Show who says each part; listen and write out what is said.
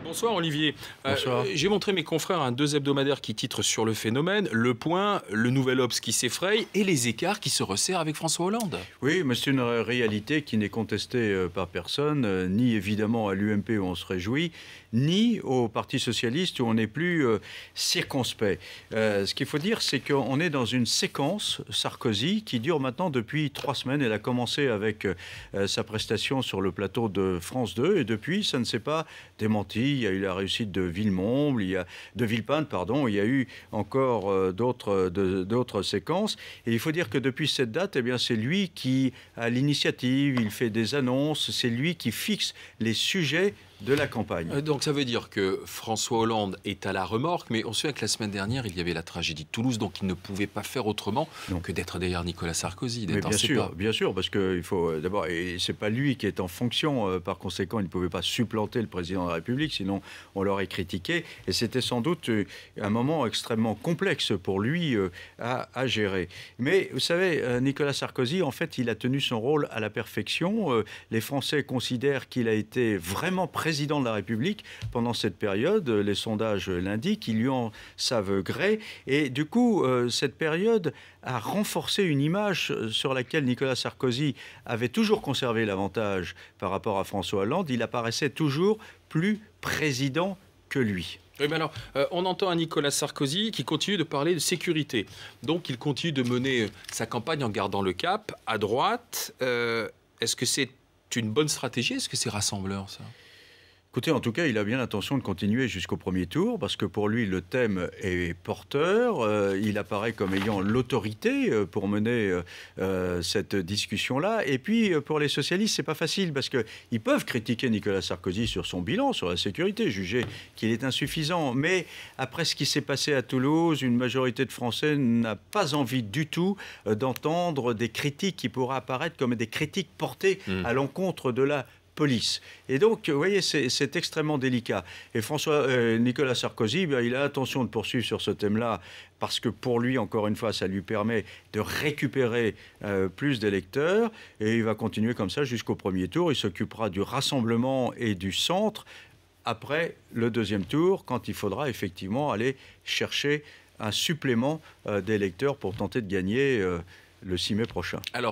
Speaker 1: Bonsoir Olivier.
Speaker 2: Bonsoir.
Speaker 1: J'ai montré mes confrères un 2 hebdomadaires qui titrent sur le phénomène, Le Point, le Nouvel Obs qui s'effraye et les écarts qui se resserrent avec François Hollande.
Speaker 2: Oui, mais c'est une réalité qui n'est contestée par personne, ni évidemment à l'UMP où on se réjouit, ni au Parti Socialiste où on est plus circonspect. Ce qu'il faut dire, c'est qu'on est dans une séquence Sarkozy qui dure maintenant depuis 3 semaines. Elle a commencé avec sa prestation sur le plateau de France 2 et depuis, ça ne s'est pas démenti. Il y a eu la réussite de Villepinte, il y a eu encore d'autres séquences. Et il faut dire que depuis cette date, eh bien, c'est lui qui a l'initiative, il fait des annonces, c'est lui qui fixe les sujets de la campagne.
Speaker 1: Donc ça veut dire que François Hollande est à la remorque, mais on se souvient que la semaine dernière, il y avait la tragédie de Toulouse, donc il ne pouvait pas faire autrement que d'être derrière Nicolas Sarkozy, d'être
Speaker 2: bien sûr, parce qu'il faut d'abord, et c'est pas lui qui est en fonction, par conséquent, il ne pouvait pas supplanter le président de la République, sinon on l'aurait critiqué, et c'était sans doute un moment extrêmement complexe pour lui à gérer. Mais vous savez, Nicolas Sarkozy, en fait, il a tenu son rôle à la perfection. Les Français considèrent qu'il a été vraiment président de la République pendant cette période. Les sondages l'indiquent, ils lui en savent gré. Et du coup, cette période a renforcé une image sur laquelle Nicolas Sarkozy avait toujours conservé l'avantage par rapport à François Hollande. Il apparaissait toujours plus président que lui.
Speaker 1: Oui, mais alors, on entend un Nicolas Sarkozy qui continue de parler de sécurité. Donc, il continue de mener sa campagne en gardant le cap à droite. Est-ce que c'est une bonne stratégie? Est-ce que c'est rassembleur, ça?
Speaker 2: Écoutez, en tout cas, il a bien l'intention de continuer jusqu'au premier tour, parce que pour lui, le thème est porteur. Il apparaît comme ayant l'autorité pour mener cette discussion-là. Et puis, pour les socialistes, c'est pas facile, parce qu'ils peuvent critiquer Nicolas Sarkozy sur son bilan, sur la sécurité, juger qu'il est insuffisant. Mais après ce qui s'est passé à Toulouse, une majorité de Français n'a pas envie du tout d'entendre des critiques qui pourraient apparaître comme des critiques portées à l'encontre de la police. Et donc, vous voyez, c'est extrêmement délicat. Et Nicolas Sarkozy, il a l'intention de poursuivre sur ce thème-là, parce que pour lui, encore une fois, ça lui permet de récupérer plus d'électeurs. Et il va continuer comme ça jusqu'au premier tour. Il s'occupera du rassemblement et du centre après le deuxième tour, quand il faudra effectivement aller chercher un supplément d'électeurs pour tenter de gagner le 6 mai prochain.
Speaker 1: Alors,